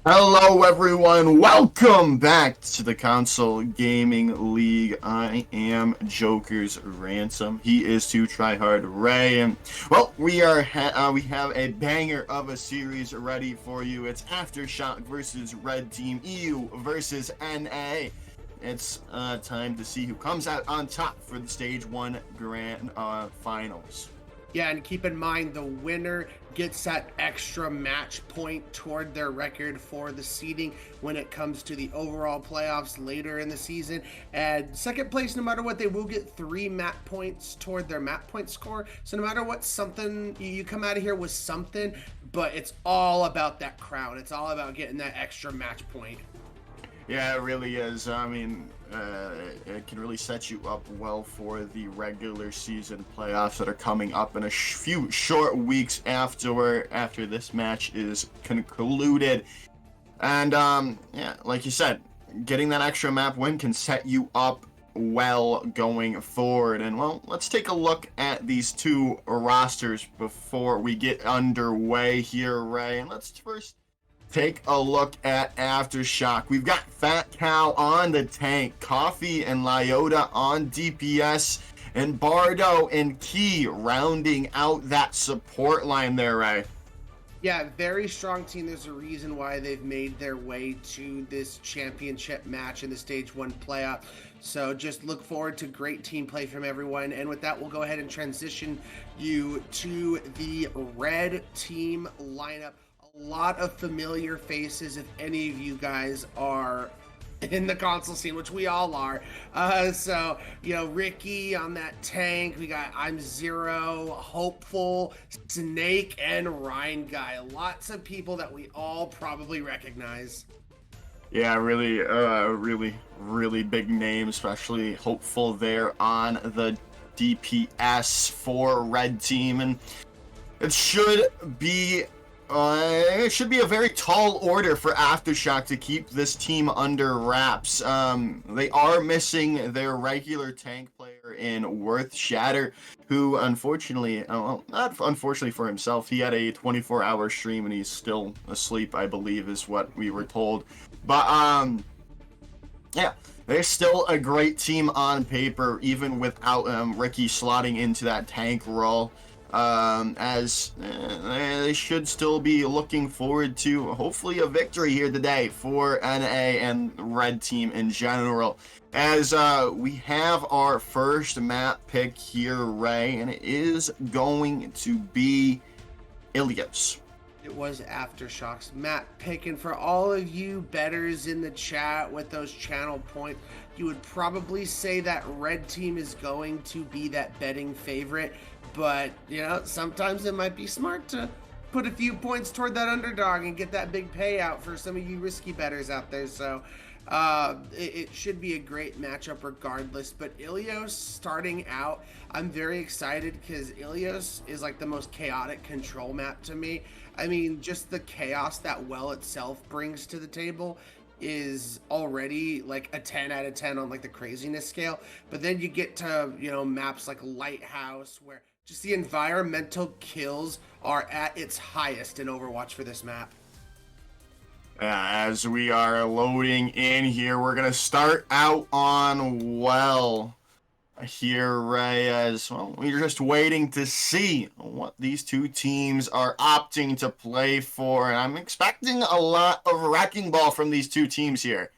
Hello everyone, welcome back to the Console Gaming League. I am Joker's Ransom. He is Too Tryhard Ray, and well, we have a banger of a series ready for you. It's AfterShock versus Red Team, EU versus NA. It's time to see who comes out on top for the Stage 1 Grand Finals. Yeah, and keep in mind the winner gets that extra match point toward their record for the seeding when it comes to the overall playoffs later in the season. And second place, no matter what, they will get 3 map points toward their map point score. So no matter what, something you come out of here with something, but it's all about that crown. It's all about getting that extra match point. Yeah, it really is. I mean, it can really set you up well for the regular season playoffs that are coming up in a few short weeks after this match is concluded. And yeah, like you said, getting that extra map win can set you up well going forward. And well, let's take a look at these two rosters before we get underway here, Ray. And let's first take a look at AfterShock. We've got Fat Cow on the tank, Coffee and Lyota on DPS, and Bardo and Key rounding out that support line there, Ray. Yeah, very strong team. There's a reason why they've made their way to this championship match in the Stage 1 playoff. So just look forward to great team play from everyone. And with that, we'll go ahead and transition you to the red team lineup. A lot of familiar faces if any of you guys are in the console scene, which we all are. So, you know, Ricky on that tank. We got I'm Zero, Hopeful, Snake, and Rhine Guy. Lots of people that we all probably recognize. Yeah, really big name, especially Hopeful there on the DPS for Red Team. And it should be a very tall order for AfterShock to keep this team under wraps. They are missing their regular tank player in Worth Shatter, who unfortunately, well, not unfortunately for himself, he had a 24-hour stream and he's still asleep, I believe is what we were told. But, yeah, they're still a great team on paper, even without Ricky slotting into that tank role. As they should still be looking forward to hopefully a victory here today for NA and Red Team in general. As we have our first map pick here, Ray, and it is going to be Ilios. It was AfterShock's map pick, and for all of you bettors in the chat with those channel points, you would probably say that Red Team is going to be that betting favorite. But, you know, sometimes it might be smart to put a few points toward that underdog and get that big payout for some of you risky bettors out there. So it should be a great matchup regardless. But Ilios starting out, I'm very excited because Ilios is like the most chaotic control map to me. I mean, just the chaos that Well itself brings to the table is already like a 10 out of 10 on like the craziness scale. But then you get to, you know, maps like Lighthouse where just the environmental kills are at its highest in Overwatch for this map. As we are loading in here, we're going to start out on Well here, Ray, as well. We're just waiting to see what these two teams are opting to play for. And I'm expecting a lot of wrecking ball from these two teams here.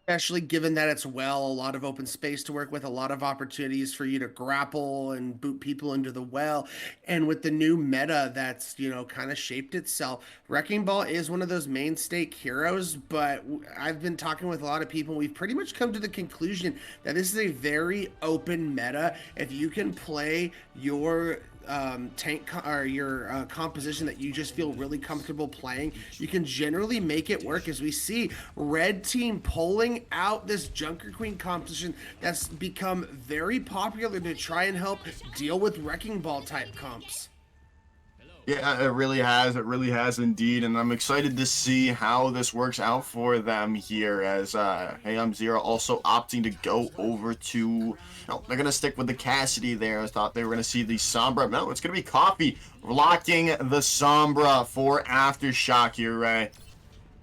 Especially given that it's Well, a lot of open space to work with, a lot of opportunities for you to grapple and boot people into the Well. And with the new meta that's, you know, kind of shaped itself, Wrecking Ball is one of those main stake heroes, but I've been talking with a lot of people. We've pretty much come to the conclusion that this is a very open meta. If you can play your composition that you just feel really comfortable playing, you can generally make it work, as we see Red Team pulling out this Junker Queen composition that's become very popular to try and help deal with Wrecking Ball type comps. Yeah, it really has indeed, and I'm excited to see how this works out for them here as Hey I'm Zero also opting to go over to, no, they're going to stick with the Cassidy there. I thought they were going to see the Sombra. No, it's going to be Coffee locking the Sombra for AfterShock here, Ray.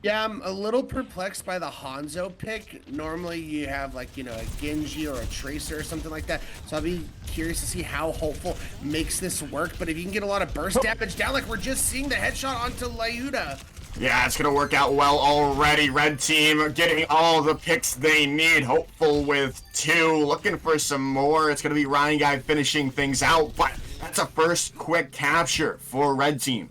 Yeah, I'm a little perplexed by the Hanzo pick. Normally you have like, you know, a Genji or a Tracer or something like that. So I'll be curious to see how Hopeful makes this work. But if you can get a lot of burst damage down, like we're just seeing the headshot onto Lyuda. Yeah, it's gonna work out well already. Red team getting all the picks they need. Hopeful with 2, looking for some more. It's gonna be Ryan Guy finishing things out, but that's a first quick capture for red team.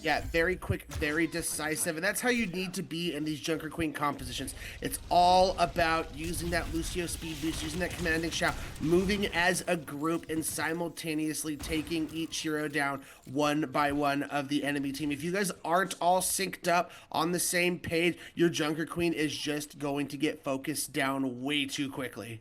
Yeah, very quick, very decisive, and that's how you need to be in these Junker Queen compositions. It's all about using that Lucio speed boost, using that commanding shout, moving as a group, and simultaneously taking each hero down one by one of the enemy team. If you guys aren't all synced up on the same page, your Junker Queen is just going to get focused down way too quickly.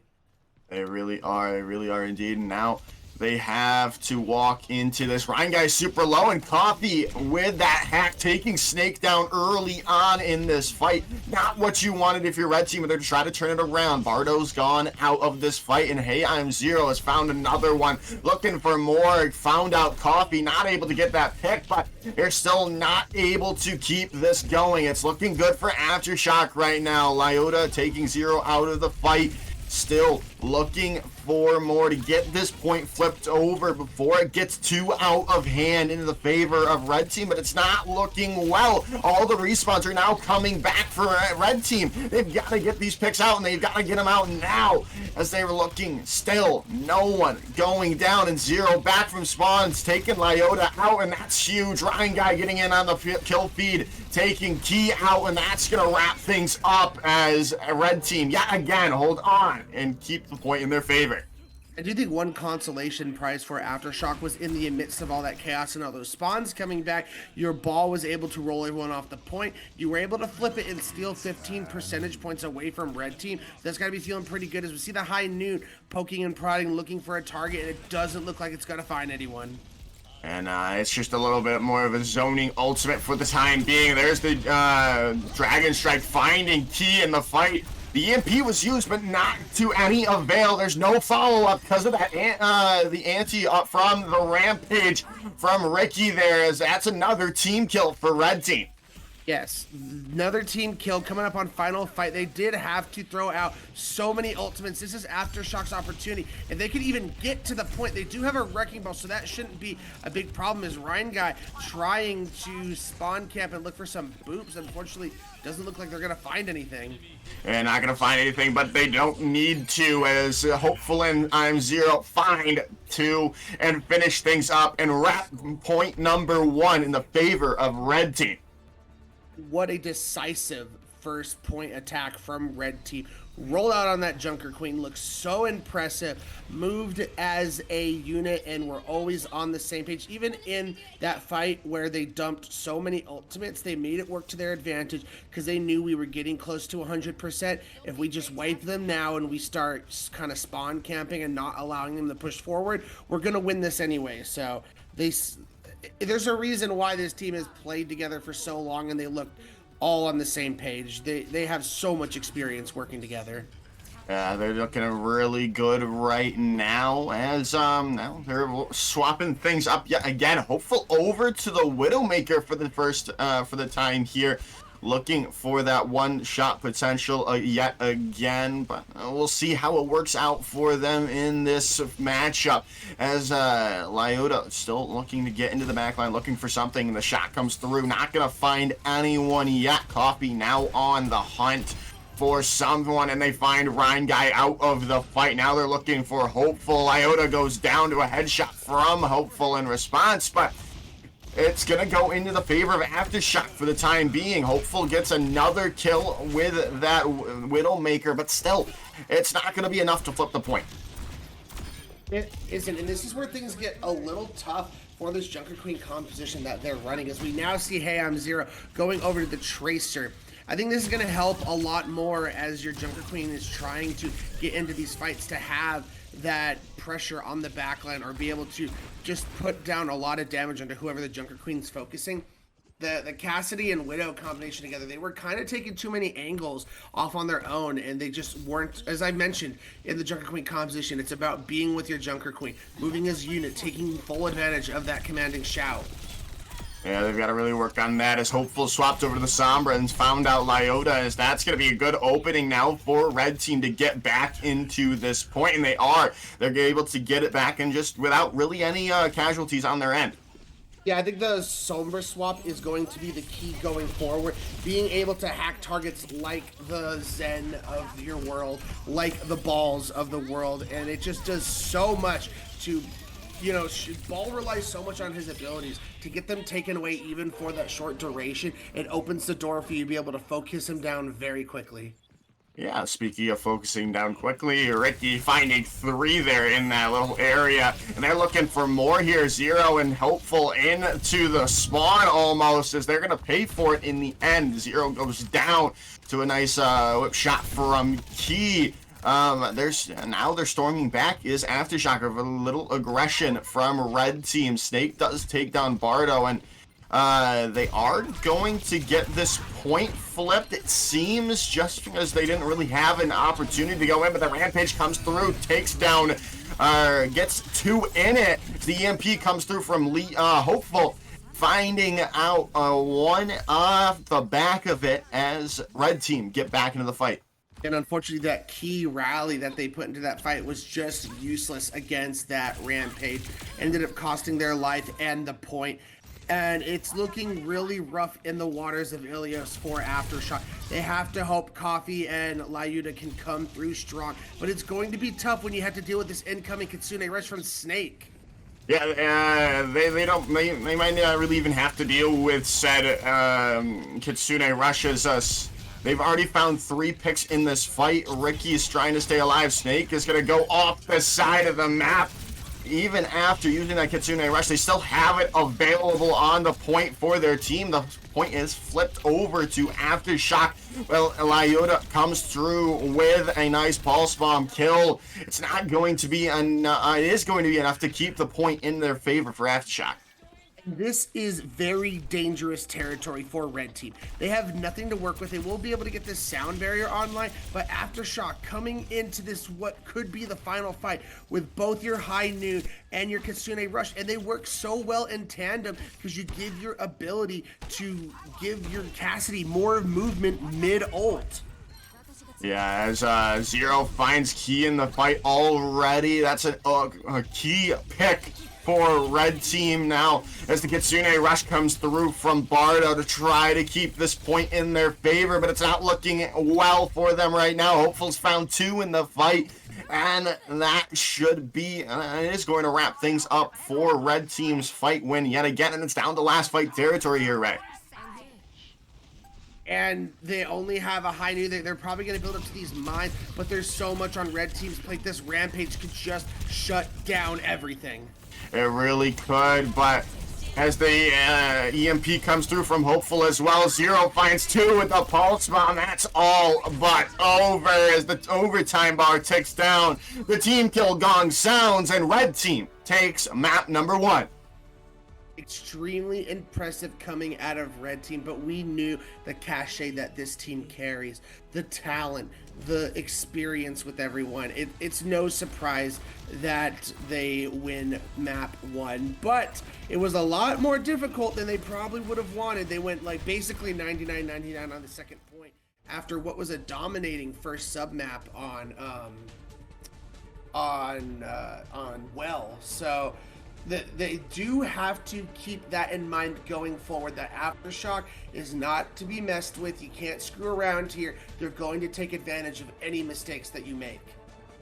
They really are indeed. And now they have to walk into this. Ryan Guy's super low, and Coffee with that hack taking Snake down early on in this fight. Not what you wanted if you're red team, but they're trying to turn it around. Bardo's gone out of this fight, and Hey I'm Zero has found another one. Looking for more, found out Coffee, not able to get that pick, but they're still not able to keep this going. It's looking good for AfterShock right now. Lyota taking Zero out of the fight. Still looking for more to get this point flipped over before it gets too out of hand into the favor of red team, but it's not looking well. All the respawns are now coming back for red team. They've got to get these picks out, and they've got to get them out now, as they were looking. Still no one going down, and Zero back from spawns taking Lyota out, and that's huge. Ryan Guy getting in on the kill feed, taking Key out, and that's gonna wrap things up as a red team yet again hold on and keep the point in their favor. I do think one consolation prize for AfterShock was in the midst of all that chaos and all those spawns coming back, your ball was able to roll everyone off the point. You were able to flip it and steal 15 percentage points away from red team. That's got to be feeling pretty good as we see the high noon poking and prodding, looking for a target, and it doesn't look like it's going to find anyone. And it's just a little bit more of a zoning ultimate for the time being. There's the Dragon Strike finding Key in the fight. The EMP was used, but not to any avail. There's no follow-up because of that the anti up from the Rampage from Ricky there, as that's another team kill for red team. Yes, another team kill coming up on final fight. They did have to throw out so many ultimates. This is AfterShock's opportunity. If they could even get to the point, they do have a wrecking ball, so that shouldn't be a big problem. Is Ryan Guy trying to spawn camp and look for some boops? Unfortunately, doesn't look like they're gonna find anything. They're not gonna find anything, but they don't need to, as Hopeful and I'm Zero find 2 and finish things up and wrap point number 1 in the favor of red team. What a decisive first point attack from red team. Roll out on that Junker Queen, looks so impressive, moved as a unit, and we're always on the same page. Even in that fight where they dumped so many ultimates, they made it work to their advantage because they knew we were getting close to 100%. If we just wipe them now and we start kind of spawn camping and not allowing them to push forward, we're going to win this anyway. So there's a reason why this team has played together for so long, and they look all on the same page. They have so much experience working together. Yeah, they're looking really good right now, as now they're swapping things up yet again. Hopeful over to the Widowmaker for the first for the time here, looking for that one shot potential yet again, but we'll see how it works out for them in this matchup, as Lyota still looking to get into the backline, looking for something, and the shot comes through, not gonna find anyone yet. Coffee now on the hunt for someone, and they find Ryan Guy out of the fight. Now they're looking for Hopeful. Lyota goes down to a headshot from Hopeful in response, but it's going to go into the favor of AfterShock for the time being. Hopeful gets another kill with that Widowmaker, but still, it's not going to be enough to flip the point. It isn't, and this is where things get a little tough for this Junker Queen composition that they're running, as we now see Hey I'm Zero going over to the Tracer. I think this is going to help a lot more as your Junker Queen is trying to get into these fights, to have that pressure on the backline or be able to just put down a lot of damage onto whoever the Junker Queen's focusing. The Cassidy and Widow combination together, they were kind of taking too many angles off on their own, and they just weren't, as I mentioned, in the Junker Queen composition, it's about being with your Junker Queen, moving as a unit, taking full advantage of that commanding shout. Yeah, they've got to really work on that as Hopeful swapped over to the Sombra and found out Lyota, as that's going to be a good opening now for Red Team to get back into this point, and they are. They're able to get it back and just without really any casualties on their end. Yeah, I think the Sombra swap is going to be the key going forward. Being able to hack targets like the Zen of your world, like the Balls of the world, and it just does so much to... You know, Ball relies so much on his abilities to get them taken away even for that short duration. It opens the door for you to be able to focus him down very quickly. Yeah, speaking of focusing down quickly, Ricky finding 3 there in that little area, and they're looking for more here. Zero and Hopeful into the spawn almost, as they're going to pay for it in the end. Zero goes down to a nice whip shot from Key. Now they're storming back is AfterShock of a little aggression from Red Team. Snake does take down Bardo, and they are going to get this point flipped, it seems, just because they didn't really have an opportunity to go in, but the Rampage comes through, takes down, gets 2 in it. The EMP comes through from Hopeful, finding out 1 off the back of it as Red Team get back into the fight. And unfortunately, that key rally that they put into that fight was just useless against that Rampage. Ended up costing their life and the point. And it's looking really rough in the waters of Ilios for AfterShock. They have to hope Coffee and Lyuta can come through strong. But it's going to be tough when you have to deal with this incoming Kitsune Rush from Snake. Yeah, they might not really even have to deal with said Kitsune Rushes. They've already found 3 picks in this fight. Ricky is trying to stay alive. Snake is going to go off the side of the map. Even after using that Kitsune Rush, they still have it available on the point for their team. The point is flipped over to AfterShock. Well, Lyota comes through with a nice pulse bomb kill. It's not going to be it is going to be enough to keep the point in their favor for AfterShock. This is very dangerous territory for Red Team. They have nothing to work with. They will be able to get this sound barrier online, but AfterShock coming into this what could be the final fight with both your High Noon and your Kitsune Rush, and they work so well in tandem because you give your ability to give your Cassidy more movement mid-ult. Yeah, as Zero finds Key in the fight already. That's a key pick for Red Team now as the Kitsune Rush comes through from Bardo to try to keep this point in their favor, but it's not looking well for them right now. Hopeful's found 2 in the fight, and that should be, it is going to wrap things up for Red Team's fight win yet again, and it's down to last fight territory here, Ray. And they only have a High Noon. They're probably going to build up to these mines, but there's so much on Red Team's plate. This Rampage could just shut down everything. It really could, but as the EMP comes through from Hopeful as well, Zero finds 2 with a pulse bomb. That's all but over as the overtime bar ticks down. The team kill gong sounds, and Red Team takes map number 1. Extremely impressive coming out of Red Team, but we knew the cachet that this team carries, the talent, the experience with everyone. It's no surprise that they win map 1, but it was a lot more difficult than they probably would have wanted. They went like basically 99-99 on the second point after what was a dominating first sub map on Well. So they do have to keep that in mind going forward, that AfterShock is not to be messed with. You can't screw around here. They're going to take advantage of any mistakes that you make.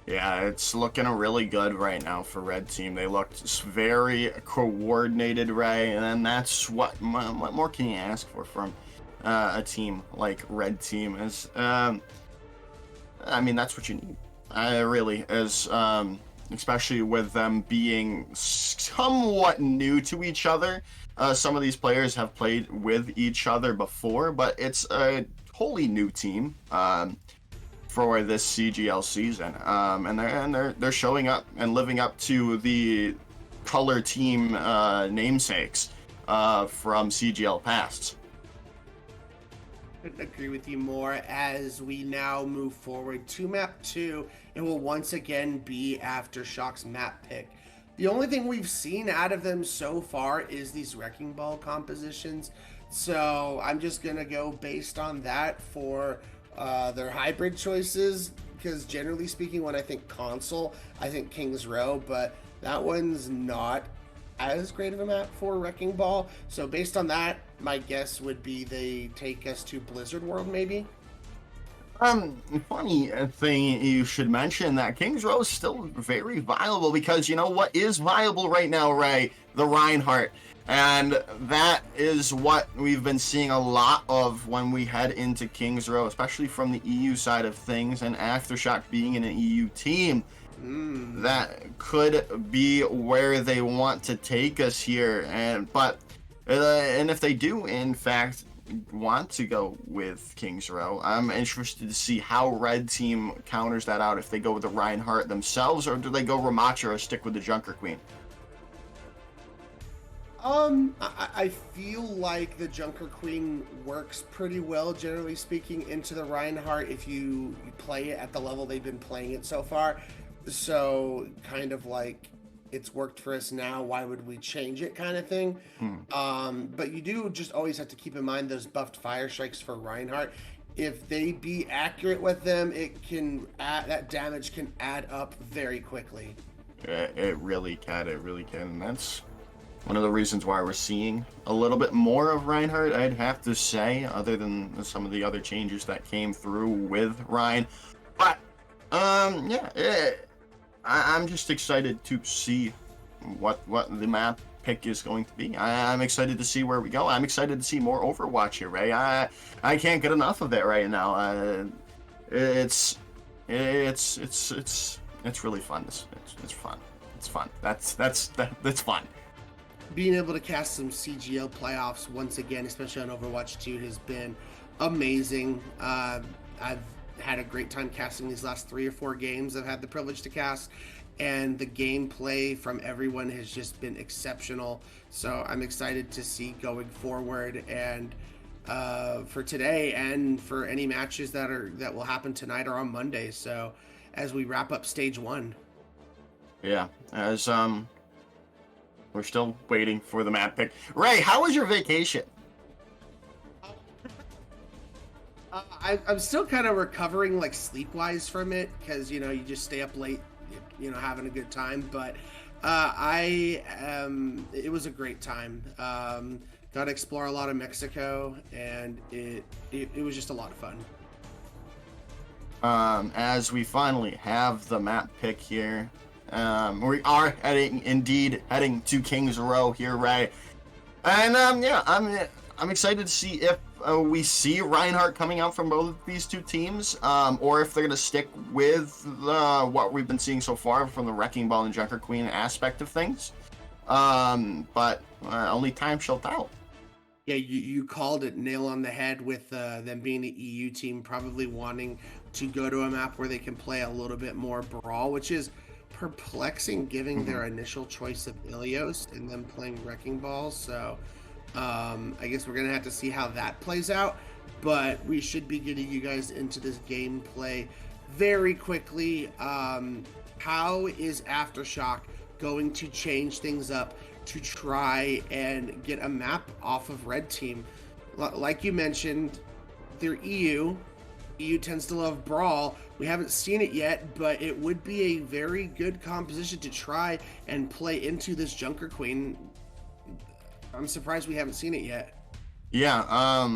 Yeah, it's looking really good right now for Red Team. They looked very coordinated, Ray, and that's what more can you ask for from a team like Red Team? Is I mean, that's what you need. Really is. Especially with them being somewhat new to each other. Some of these players have played with each other before, but it's a wholly new team for this CGL season, and they're showing up and living up to the color team namesakes from CGL past. Couldn't agree with you more. As we now move forward to map 2, it will once again be AfterShock's map pick. The only thing we've seen out of them so far is these Wrecking Ball compositions. So I'm just going to go based on that for their hybrid choices. Because generally speaking, when I think console, I think King's Row. But that one's not as great of a map for Wrecking Ball. So based on that, my guess would be they take us to Blizzard World maybe. Funny thing you should mention that Kings Row is still very viable because you know what is viable right now, Ray? The Reinhardt. And that is what we've been seeing a lot of when we head into Kings Row, especially from the EU side of things, and AfterShock being in an EU team. That could be where they want to take us here. And if they do, in fact, want to go with Kings Row, I'm interested to see how Red Team counters that out, if they go with the Reinhardt themselves, or do they go Ramacha or stick with the Junker Queen? I feel like the Junker Queen works pretty well, generally speaking, into the Reinhardt if you play it at the level they've been playing it so far. So, kind of like, it's worked for us now, why would we change it kind of thing. But you do just always have to keep in mind those buffed fire strikes for Reinhardt. If they be accurate with them, that damage can add up very quickly. It really can, and that's one of the reasons why we're seeing a little bit more of Reinhardt, I'd have to say, other than some of the other changes that came through with Ryan. But I'm just excited to see what the map pick is going to be. I'm excited to see where we go. I'm excited to see more Overwatch here, Ray. I can't get enough of it right now. It's really fun. It's fun. It's fun. That's fun. Being able to cast some CGL playoffs once again, especially on Overwatch 2, has been amazing. I've had a great time casting these last 3 or 4 games I've had the privilege to cast, and the gameplay from everyone has just been exceptional. So I'm excited to see going forward, and for today and for any matches that will happen tonight or on Monday. So as we wrap up stage 1. Yeah, as we're still waiting for the map pick. Ray, how was your vacation? I'm still kind of recovering, like, sleep-wise from it, because, you just stay up late, having a good time. But it was a great time. Got to explore a lot of Mexico, and it was just a lot of fun. As we finally have the map pick here, we are heading to Kings Row here, Ray. And I'm excited to see if we see Reinhardt coming out from both of these two teams, or if they're going to stick with what we've been seeing so far from the Wrecking Ball and Junker Queen aspect of things. But only time shall tell. Yeah, you called it nail on the head with them being the EU team, probably wanting to go to a map where they can play a little bit more brawl, which is perplexing given their initial choice of Ilios and them playing Wrecking Ball. So I guess we're gonna have to see how that plays out, but we should be getting you guys into this gameplay very quickly. How is AfterShock going to change things up to try and get a map off of Red Team? Like you mentioned, they're EU tends to love brawl. We haven't seen it yet, but it would be a very good composition to try and play into this Junker Queen. I'm surprised we haven't seen it yet. Yeah,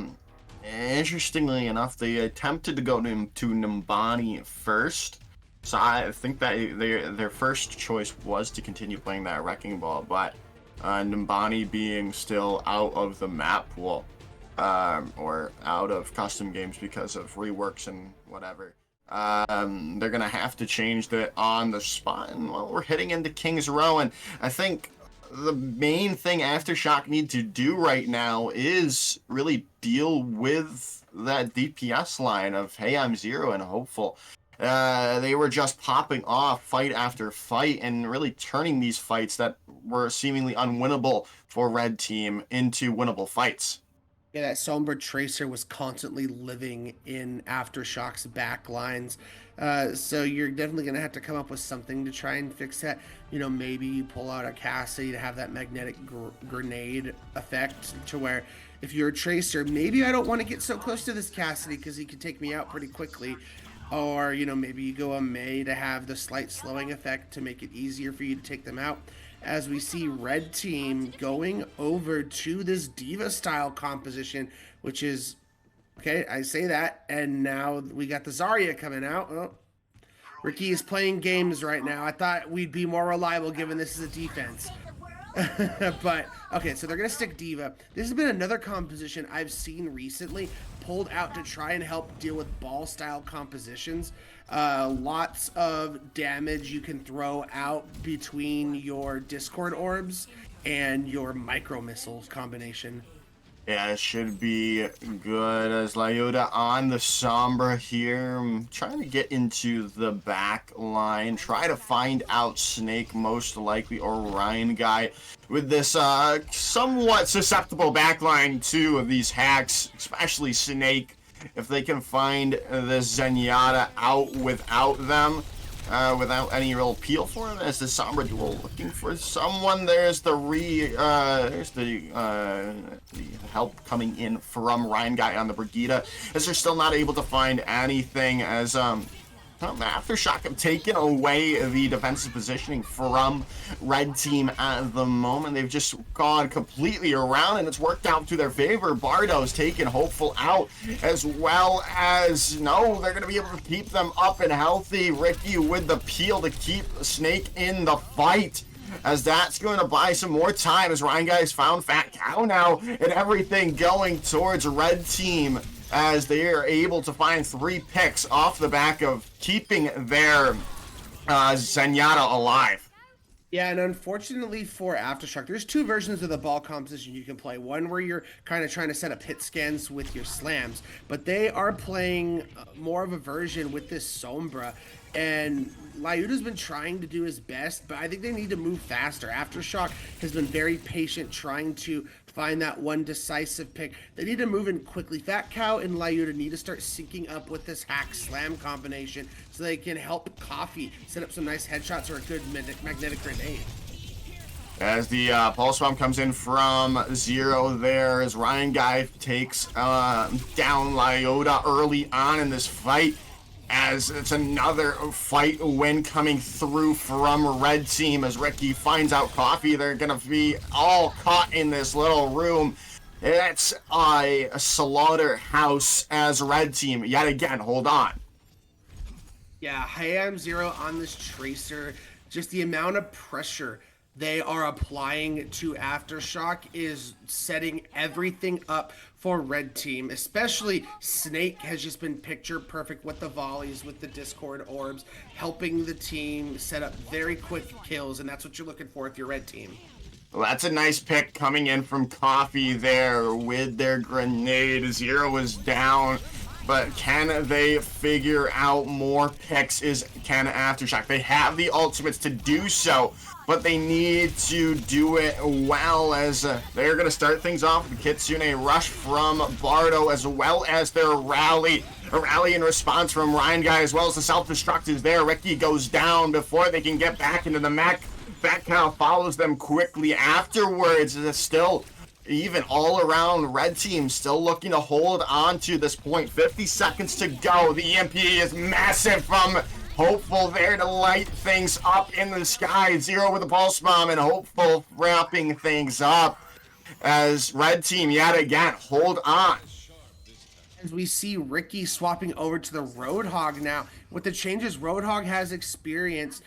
interestingly enough, they attempted to go to Nimbani first. So I think that their first choice was to continue playing that Wrecking Ball, but Nimbani being still out of the map pool, or out of custom games because of reworks and whatever, they're gonna have to change that on the spot. And well, we're heading into Kings Row, and I think the main thing AfterShock need to do right now is really deal with that DPS line of "Hey, I'm Zero" and Hopeful. They were just popping off fight after fight and really turning these fights that were seemingly unwinnable for Red Team into winnable fights. Yeah, that Sombra Tracer was constantly living in AfterShock's back lines. So you're definitely going to have to come up with something to try and fix that. You know, maybe you pull out a Cassidy to have that magnetic grenade effect to where if you're a Tracer, maybe I don't want to get so close to this Cassidy because he can take me out pretty quickly. Or, you know, maybe you go a May to have the slight slowing effect to make it easier for you to take them out. As we see red team going over to this diva style composition, which is okay. I say that, and now we got the Zarya coming out. Oh, Ricky is playing games right now. I thought we'd be more reliable given this is a defense. But okay, so they're gonna stick diva. This has been another composition I've seen recently pulled out to try and help deal with ball style compositions. Lots of damage you can throw out between your Discord orbs and your micro missiles combination. Yeah, it should be good as Lyota on the Sombra here. I'm trying to get into the back line. Try to find out Snake most likely or Ryan guy with this somewhat susceptible back line to these hacks, especially Snake. If they can find the Zenyatta out without them. Without any real appeal for him as the Sombra duel looking for someone. There's the help coming in from Ryan guy on the Brigida as they're still not able to find anything as AfterShock have taken away the defensive positioning from red team at the moment. They've just gone completely around and it's worked out to their favor. Bardo's taken Hopeful out as well as, no, they're going to be able to keep them up and healthy. Ricky with the peel to keep Snake in the fight, as that's going to buy some more time as Ryan guys found Fat Cow now and everything going towards red team as they are able to find 3 picks off the back of keeping their Zenyatta alive. Yeah, and unfortunately for AfterShock, there's 2 versions of the ball composition you can play. One where you're kind of trying to set up hit scans with your slams, but they are playing more of a version with this Sombra. And Lyuta's been trying to do his best, but I think they need to move faster. AfterShock has been very patient trying to find that one decisive pick. They need to move in quickly. Fat Cow and Lyuta need to start syncing up with this hack slam combination so they can help Coffee set up some nice headshots or a good magnetic grenade. As the pulse bomb comes in from Zero there, as Ryan guy takes down Lyota early on in this fight, as it's another fight win coming through from red team as Ricky finds out Coffee. They're gonna be all caught in this little room. It's a slaughterhouse as red team yet again. Hold on. Yeah, hey, I'm Zero on this Tracer. Just the amount of pressure they are applying to AfterShock is setting everything up for red team. Especially Snake has just been picture perfect with the volleys, with the Discord orbs, helping the team set up very quick kills, and that's what you're looking for if you're red team. Well, that's a nice pick coming in from Coffee there with their grenade. Zero is down, but can they figure out more picks? Can AfterShock? They have the ultimates to do so, but they need to do it well as they're going to start things off with the Kitsune rush from Bardo as well as their rally. A rally in response from Ryan guy as well as the self-destruct is there. Ricky goes down before they can get back into the mech. Fat Cow follows them quickly afterwards. It's still even all around red team still looking to hold on to this point. 50 seconds to go. The EMP is massive from Hopeful there to light things up in the sky. Zero with a pulse bomb and Hopeful wrapping things up as red team yet again hold on. As we see Ricky swapping over to the Roadhog now. With the changes Roadhog has experienced,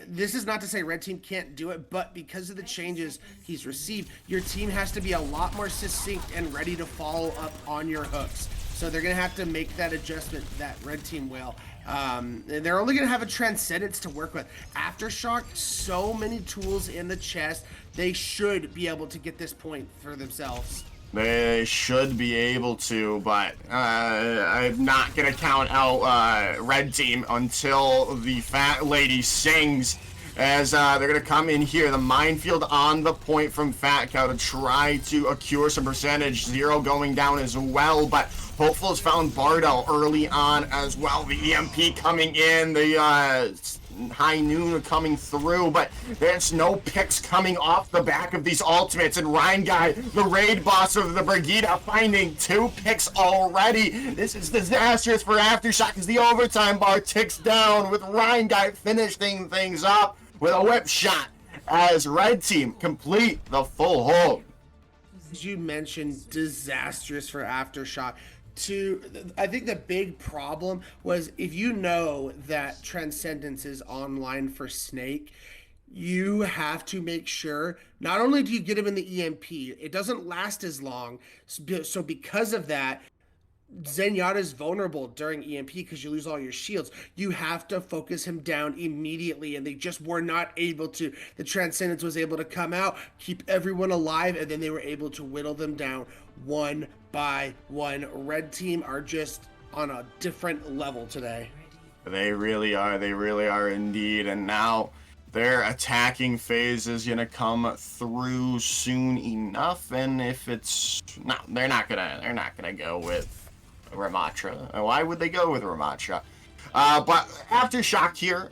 this is not to say red team can't do it, but because of the changes he's received, your team has to be a lot more succinct and ready to follow up on your hooks. So they're going to have to make that adjustment, that red team will. They're only going to have a Transcendence to work with. AfterShock, so many tools in the chest. They should be able to get this point for themselves. They should be able to, but I'm not going to count out red team until the fat lady sings as they're going to come in here. The minefield on the point from Fat Cow to try to accrue some percentage. Zero going down as well, but Hopeful has found Bardo early on as well. The EMP coming in, the High Noon coming through, but there's no picks coming off the back of these ultimates. And Ryan Guy, the raid boss of the Brigida, finding 2 picks already. This is disastrous for AfterShock as the overtime bar ticks down, with Ryan Guy finishing things up with a whip shot as Red Team complete the full hold. As you mentioned, disastrous for AfterShock. I think the big problem was, if you know that Transcendence is online for Snake, you have to make sure not only do you get him in the EMP, it doesn't last as long. So because of that, Zenyatta is vulnerable during EMP because you lose all your shields. You have to focus him down immediately, and they just were not able to. The Transcendence was able to come out, keep everyone alive, and then they were able to whittle them down one by one. Red Team are just on a different level today. They really are indeed. And now their attacking phase is gonna come through soon enough, and if it's no, they're not gonna go with Ramatra. Why would they go with Ramatra? But AfterShock here,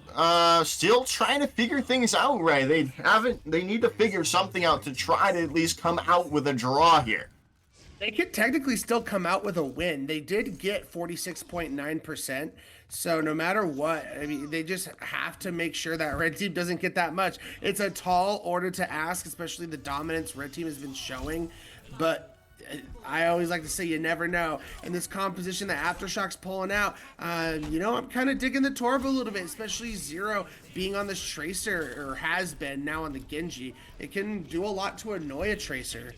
still trying to figure things out, Ray. They need to figure something out to try to at least come out with a draw here. They could technically still come out with a win. They did get 46.9%. So no matter what, I mean, they just have to make sure that Red Team doesn't get that much. It's a tall order to ask, especially the dominance Red Team has been showing. But I always like to say you never know. And this composition that AfterShock's pulling out, you know, I'm kind of digging the Torb a little bit, especially Zero being on this Tracer, or has been now on the Genji. It can do a lot to annoy a Tracer.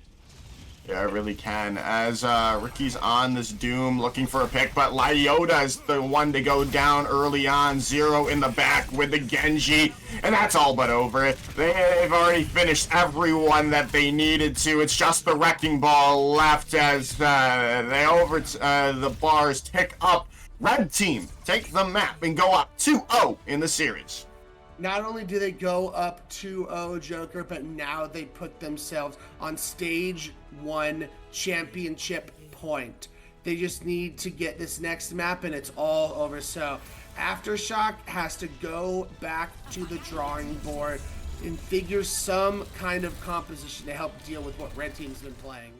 Yeah, it really can. As Ricky's on this Doom looking for a pick, but Lyota is the one to go down early on. Zero in the back with the Genji, and that's all but over it. They've already finished everyone that they needed to. It's just the Wrecking Ball left as the bars tick up. Red Team take the map and go up 2-0 in the series. Not only do they go up 2-0, Joker, but now they put themselves on stage 1 championship point. They just need to get this next map and it's all over. So AfterShock has to go back to the drawing board and figure some kind of composition to help deal with what Red Team's been playing.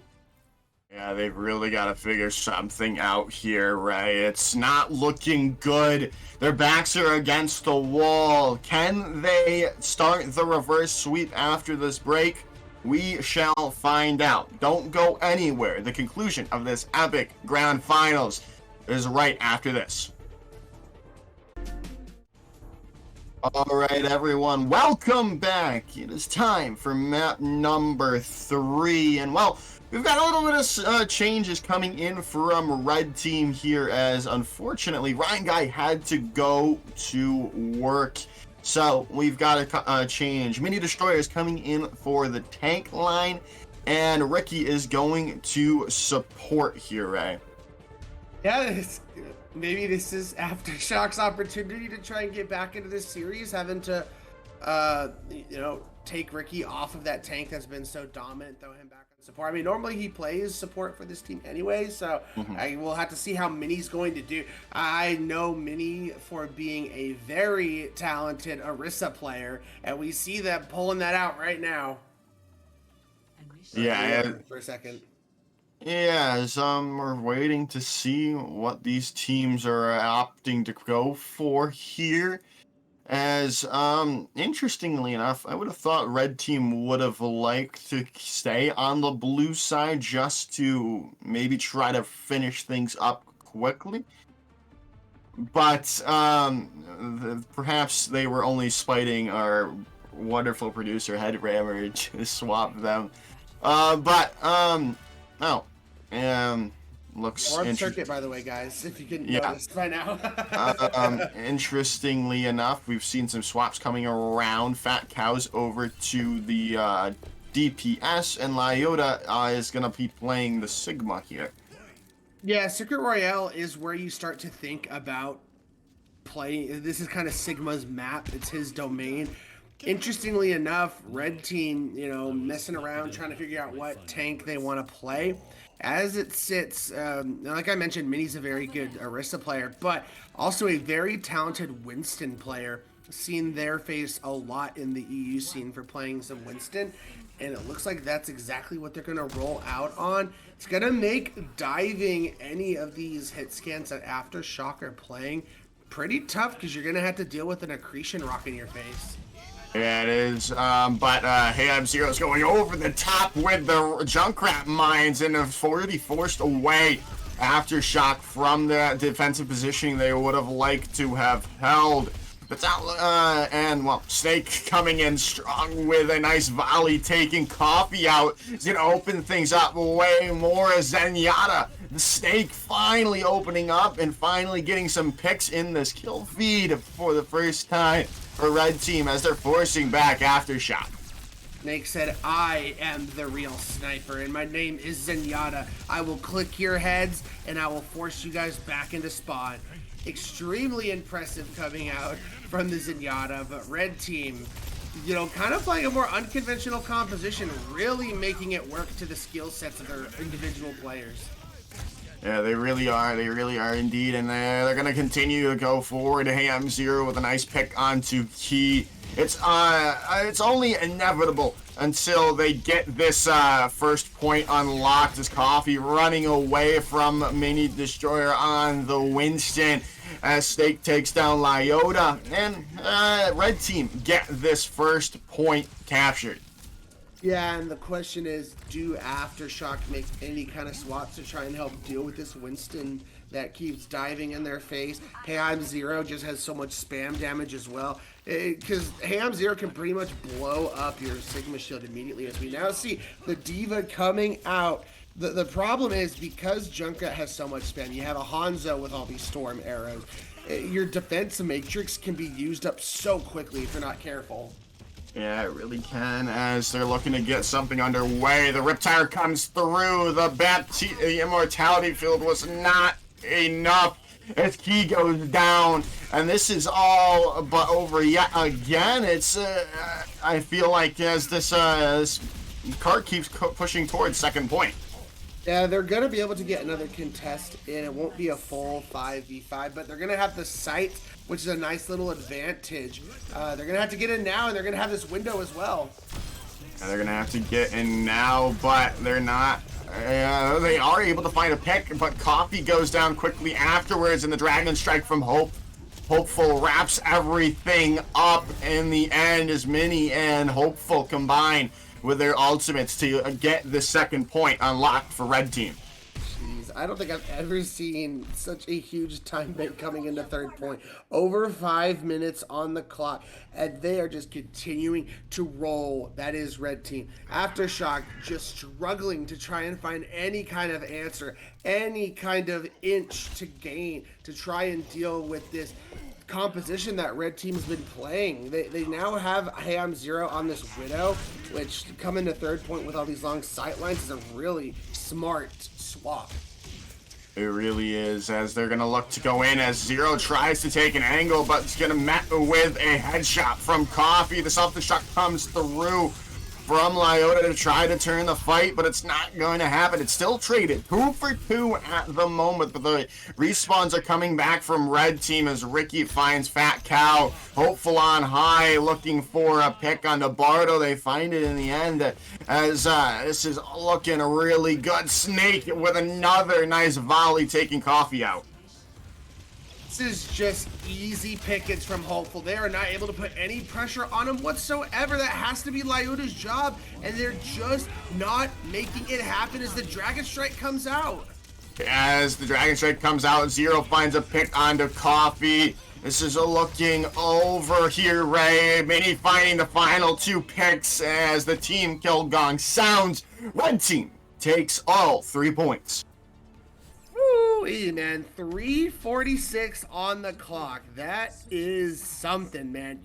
Yeah, they've really got to figure something out here, Ray. It's not looking good. Their backs are against the wall. Can they start the reverse sweep after this break? We shall find out. Don't go anywhere. The conclusion of this epic grand finals is right after this. Alright everyone, welcome back. It is time for map number 3, and well, we've got a little bit of changes coming in from Red Team here, as unfortunately Ryan Guy had to go to work. So we've got a change. Mini Destroyer is coming in for the tank line, and Ricky is going to support here, Ray. Yeah, maybe this is AfterShock's opportunity to try and get back into this series, having to, you know, take Ricky off of that tank that's been so dominant, throw him back on support. I mean, normally he plays support for this team anyway, so I will have to see how Mini's going to do. I know Mini for being a very talented Orisa player, and we see them pulling that out right now. Yeah, for a second. Yeah, we're waiting to see what these teams are opting to go for here. As, interestingly enough, I would have thought Red Team would have liked to stay on the blue side just to maybe try to finish things up quickly. But, perhaps they were only spiting our wonderful producer, Headrammer, to swap them. No. Looks Orb circuit, by the way, guys, if you can notice by now. Interestingly enough, we've seen some swaps coming around. Fat Cow's over to the DPS, and Lyota is going to be playing the Sigma here. Yeah, Secret Royale is where you start to think about playing. This is kind of Sigma's map. It's his domain. Interestingly enough, red team, messing around trying to figure out what tank they want to play. As it sits, like I mentioned, Minnie's a very good Orisa player, but also a very talented Winston player. Seen their face a lot in the EU scene for playing some Winston, and it looks like that's exactly what they're going to roll out on. It's going to make diving any of these hit scans that AfterShock are playing pretty tough, because you're going to have to deal with an accretion rock in your face. Yeah, it is. But Hey, is going over the top with the Junkrat mines and have already forced away AfterShock from the defensive positioning they would have liked to have held. But and well, Snake coming in strong with a nice volley, taking Coffee out. It's gonna open things up way more. Zenyatta, the Snake finally opening up and finally getting some picks in this kill feed for the first time for red team as they're forcing back AfterShock. Snake said, I am the real sniper, and my name is Zenyatta. I will click your heads, and I will force you guys back into spawn. Extremely impressive coming out from the Zenyatta, but red team, kind of playing a more unconventional composition, really making it work to the skill sets of their individual players. Yeah, they really are. They really are indeed, and they're gonna continue to go forward. Hey, I'm Zero with a nice pick onto Key. It's only inevitable until they get this first point unlocked. As Coffee running away from Mini Destroyer on the Winston, as Snake takes down Lyota, and red team get this first point captured. Yeah, and the question is, do AfterShock make any kind of swaps to try and help deal with this Winston that keeps diving in their face? Hey, I'm Zero just has so much spam damage as well. Because Hey, I'm Zero can pretty much blow up your Sigma shield immediately, as we now see the Diva coming out. The problem is, because Junkrat has so much spam, you have a Hanzo with all these storm arrows. Your defense matrix can be used up so quickly if you're not careful. Yeah, it really can, as they're looking to get something underway. The Riptire comes through. The Immortality Field was not enough as Key goes down. And this is all but over yet again. It's, I feel like as this cart keeps pushing towards second point. Yeah, they're going to be able to get another contest in. It won't be a full 5v5, but they're going to have the site, which is a nice little advantage. They're going to have to get in now, and they're going to have this window as well. And they're going to have to get in now, but they're not. They are able to find a pick, but Coffee goes down quickly afterwards, and the Dragon Strike from Hopeful wraps everything up in the end as Mini and Hopeful combine with their ultimates to get the second point unlocked for red team. Jeez, I don't think I've ever seen such a huge time bank coming into third point. Over 5 minutes on the clock, and they are just continuing to roll. That is red team. AfterShock just struggling to try and find any kind of answer, any kind of inch to gain to try and deal with this composition that red team's been playing. They now have Hey, I'm Zero on this Widow, which coming to third point with all these long sight lines is a really smart swap. It really is, as they're gonna look to go in as Zero tries to take an angle, but it's gonna met with a headshot from Coffee. The self-destruct comes through from Lyota to try to turn the fight, but it's not going to happen. It's still traded 2 for 2 at the moment, but the respawns are coming back from red team as Ricky finds Fat Cow. Hopeful on high, looking for a pick on the Bardo. They find it in the end, as this is looking really good. Snake with another nice volley, taking Coffee out. This is just easy pickings from Hopeful. They are not able to put any pressure on him whatsoever. That has to be Lyota's job, and they're just not making it happen as the Dragon Strike comes out. As the Dragon Strike comes out, Zero finds a pick onto Coffee. This is a looking over here, Ray. Mini finding the final 2 picks as the team kill gong sounds. Red team takes all 3 points. Woo, man, 3:46 on the clock. That is something, man.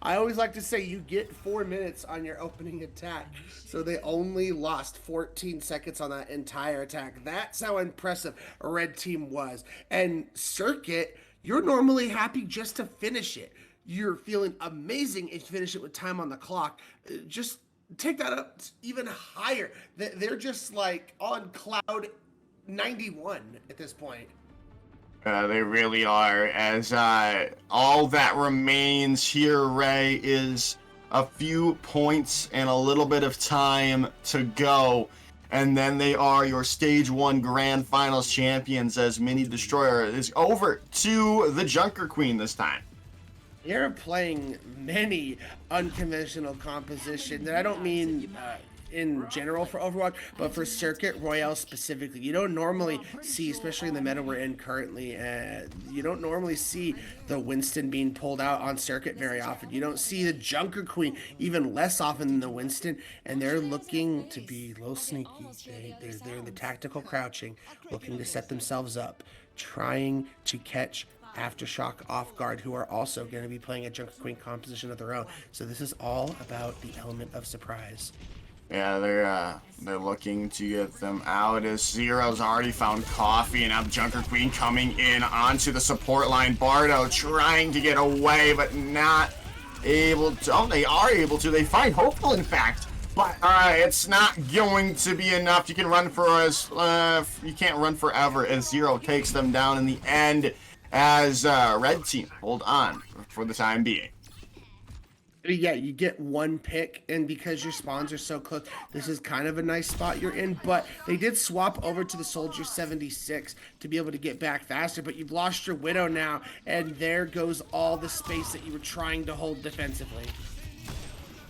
I always like to say you get 4 minutes on your opening attack, so they only lost 14 seconds on that entire attack. That's how impressive a red team was. And Circuit, you're normally happy just to finish it. you're feeling amazing if you finish it with time on the clock. Just take that up even higher. They're just like on cloud 91 at this point. They really are, as all that remains here, Ray, is a few points and a little bit of time to go. And then they are your Stage 1 Grand Finals champions, as Mini Destroyer is over to the Junker Queen this time. You're playing many unconventional compositions, and I don't mean in general for Overwatch, but for Circuit Royale specifically. You don't normally see, especially in the meta we're in currently, you don't normally see the Winston being pulled out on Circuit very often. You don't see the Junker Queen even less often than the Winston, and they're looking to be a little sneaky. They're in the tactical crouching, looking to set themselves up, trying to catch AfterShock off guard, who are also going to be playing a Junker Queen composition of their own. So this is all about the element of surprise. Yeah, they're looking to get them out, as Zero's already found Coffee, and now Junker Queen coming in onto the support line. Bardo trying to get away, but not able to. Oh, they are able to. They find Hopeful, in fact. But it's not going to be enough. You can run for you can't run forever, as Zero takes them down in the end, as Red Team hold on for the time being. Yeah, you get one pick, and because your spawns are so close, this is kind of a nice spot you're in, but they did swap over to the Soldier 76 to be able to get back faster, but you've lost your Widow now, and there goes all the space that you were trying to hold defensively.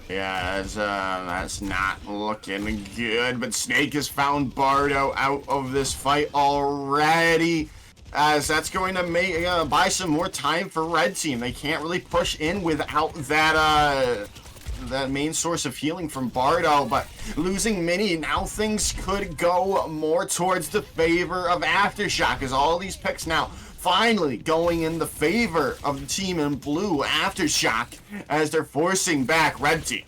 Yeah, that's not looking good, but Snake has found Bardo out of this fight already, as that's going to buy some more time for Red Team. They can't really push in without that main source of healing from Bardo, but losing Mini, now things could go more towards the favor of AfterShock, as all these picks now finally going in the favor of the team in blue, AfterShock, as they're forcing back Red Team.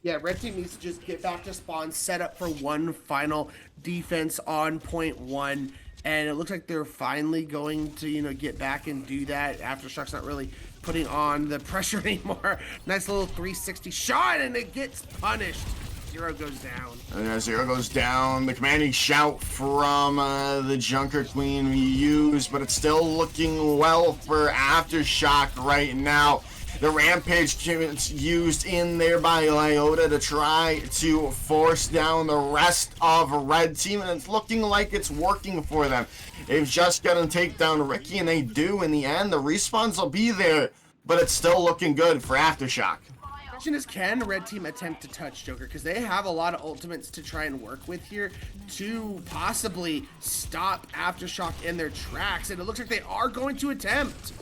Yeah, Red Team needs to just get back to spawn, set up for one final defense on point one, and it looks like they're finally going to, get back and do that. AfterShock's not really putting on the pressure anymore. Nice little 360 shot, and it gets punished. Zero goes down. And Zero goes down. The commanding shout from the Junker Queen we used, but it's still looking well for AfterShock right now. The Rampage gets used in there by Iota to try to force down the rest of Red Team, and it's looking like it's working for them. They've just got to take down Ricky, and they do in the end. The respawns will be there, but it's still looking good for AfterShock. The question is, can Red Team attempt to touch Joker? Because they have a lot of ultimates to try and work with here to possibly stop AfterShock in their tracks, and it looks like they are going to attempt.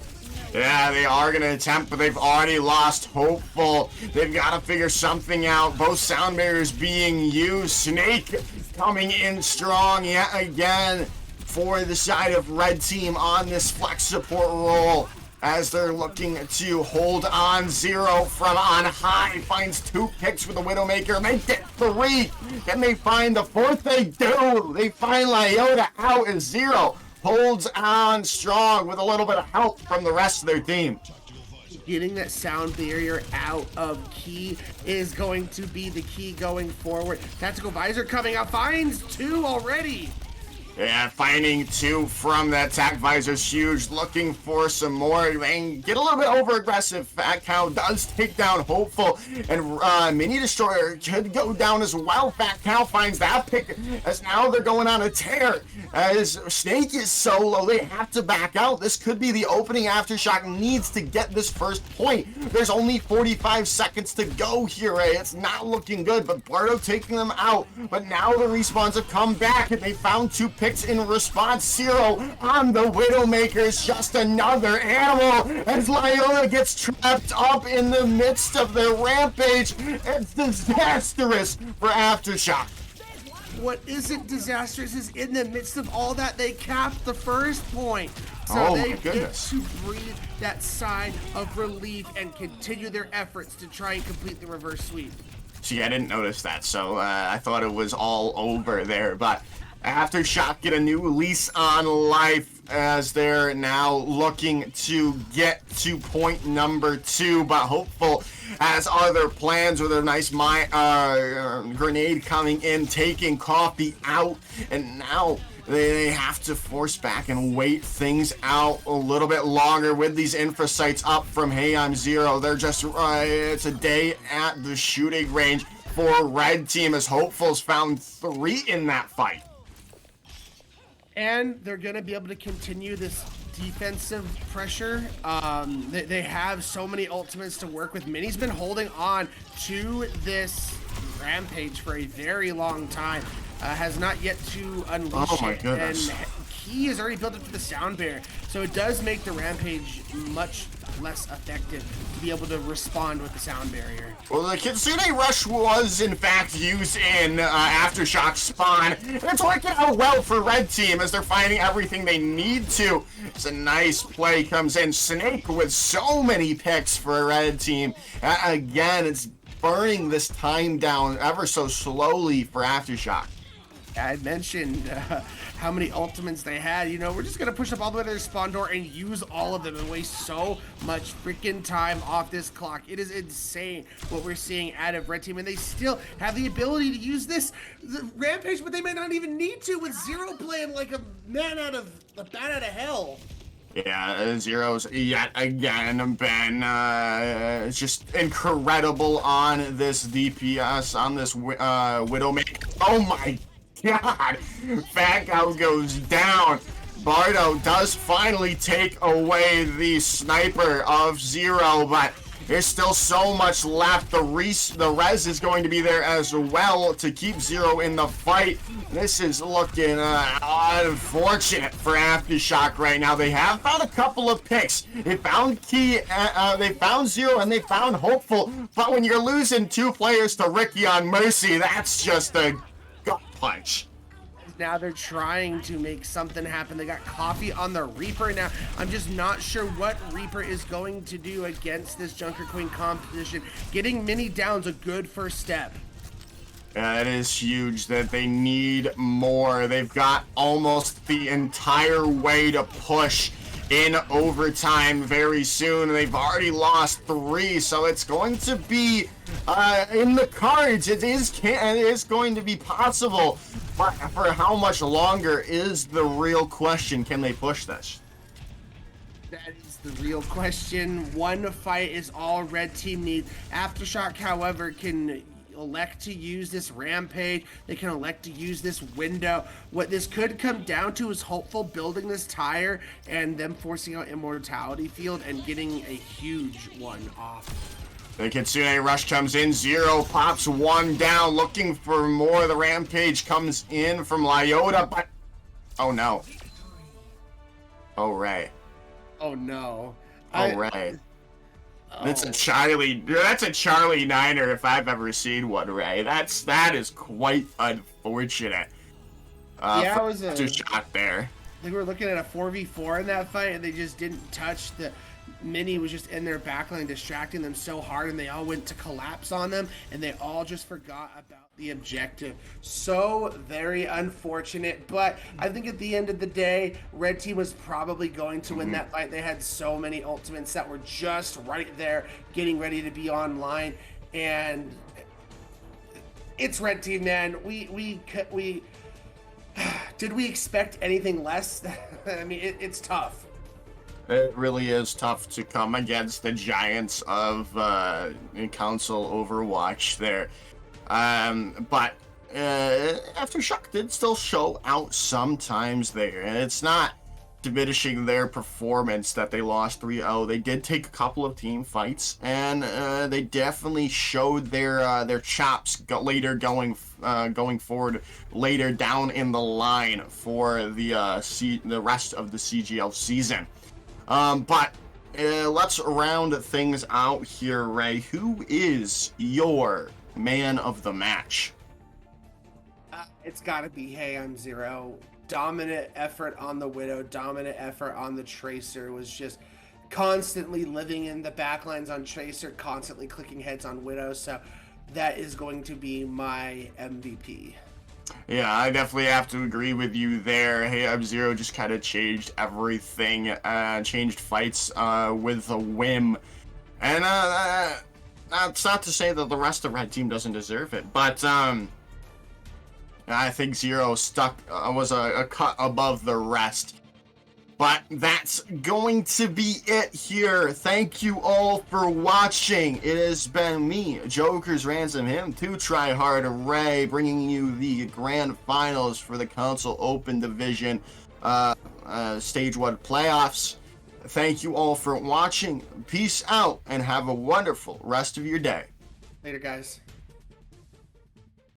Yeah, they are going to attempt, but they've already lost Hopeful. They've got to figure something out. Both sound barriers being used. Snake coming in strong yet again for the side of Red Team on this flex support role, as they're looking to hold on. Zero from on high finds 2 picks with the Widowmaker. They get 3. Can they find the 4th? They do. They find Iota out, as Zero holds on strong with a little bit of help from the rest of their team. Getting that sound barrier out of key is going to be the key going forward. Tactical Visor coming out, finds 2 already. Yeah, finding 2 from that Tac Visor's huge, looking for some more. They get a little bit over aggressive. Fat Cow does take down Hopeful, and Mini Destroyer could go down as well. Fat Cow finds that pick, as now they're going on a tear. As Snake is solo, they have to back out. This could be the opening. AfterShock needs to get this first point. There's only 45 seconds to go here, Ray. It's not looking good, but Bardo taking them out. But now the respawns have come back, and they found 2 picks in response. Zero on the Widowmakers, just another animal, as Iota gets trapped up in the midst of their rampage. It's disastrous for AfterShock. What isn't disastrous is in the midst of all that, they capped the first point. So they get to breathe that sigh of relief and continue their efforts to try and complete the reverse sweep. See, I didn't notice that, so I thought it was all over there, but AfterShock get a new lease on life as they're now looking to get to point number 2, but hopeful as are their plans with a nice grenade coming in, taking Coffee out, and now they have to force back and wait things out a little bit longer with these infra sights up from Hey I'm Zero. They're just, it's a day at the shooting range for Red Team as Hopefuls found 3 in that fight. And they're going to be able to continue this defensive pressure. They have so many ultimates to work with. Mini's been holding on to this Rampage for a very long time. Has not yet to unleash my it. goodness. And he is already built up to the sound barrier. So it does make the Rampage much less effective to be able to respond with the sound barrier. Well, the Kitsune Rush was in fact used in AfterShock spawn, and it's working out well for Red Team as they're finding everything they need to. It's a nice play comes in. Snake with so many picks for Red Team. Again, it's burning this time down ever so slowly for AfterShock. I mentioned how many ultimates they had. You know, we're just going to push up all the way to their spawn door and use all of them and waste so much freaking time off this clock. It is insane what we're seeing out of Red Team, and they still have the ability to use this Rampage, but they might not even need to with Zero playing like a bat out of hell. Yeah, Zero's yet again been just incredible on this DPS, on this Widowmaker. Oh my God! Fat Cow goes down. Bardo does finally take away the sniper of Zero, but there's still so much left. The res is going to be there as well to keep Zero in the fight. This is looking unfortunate for AfterShock right now. They have found a couple of picks. They found Key, they found Zero, and they found Hopeful. But when you're losing 2 players to Ricky on Mercy, that's just a gut punch. Now they're trying to make something happen. They got Coffee on the Reaper now. I'm just not sure what Reaper is going to do against this Junker Queen competition. Getting Mini down's a good first step. Yeah, it is huge that they need more. They've got almost the entire way to push in overtime very soon. They've already lost 3, so it's going to be in the cards. It is going to be possible, but for how much longer is the real question. Can they push this? That is the real question. One fight is all Red Team needs. AfterShock, however, can elect to use this Rampage. They can elect to use this window. What this could come down to is Hopeful building this tire and them forcing out Immortality Field and getting a huge one off. The Kitsune Rush comes in. Zero pops 1 down, looking for more. The Rampage comes in from Lyota, but oh no. Oh right. Oh no. Right. Oh. That's a Charlie Niner if I've ever seen one, Ray. That is quite unfortunate. Yeah, it was a shot there. They were looking at a 4v4 in that fight, and they just didn't touch the Mini. Was just in their backline distracting them so hard, and they all went to collapse on them, and they all just forgot about the objective. So very unfortunate, but I think at the end of the day, Red Team was probably going to win that fight. They had so many ultimates that were just right there getting ready to be online, and it's Red Team, man. We did we expect anything less? I mean, it's tough. It really is tough to come against the giants of console Overwatch there. But AfterShock did still show out sometimes there. And it's not diminishing their performance that they lost 3-0. They did take a couple of team fights, and they definitely showed their chops going forward later down in the line for the rest of the CGL season. But let's round things out here, Ray. Who is your man of the match? It's got to be Hey I'm Zero. Dominant effort on the Widow, dominant effort on the Tracer. Was just constantly living in the backlines on Tracer, constantly clicking heads on Widow. So that is going to be my MVP. Yeah, I definitely have to agree with you there. Hey, Up-Zero just kind of changed everything, changed fights with a whim. And that's not to say that the rest of Red Team doesn't deserve it, but I think Zero was a cut above the rest. But that's going to be it here. Thank you all for watching. It has been me, Joker's Ransom, him, 2Tryhard Ray, bringing you the grand finals for the Console Open Division Stage 1 playoffs. Thank you all for watching. Peace out and have a wonderful rest of your day. Later, guys.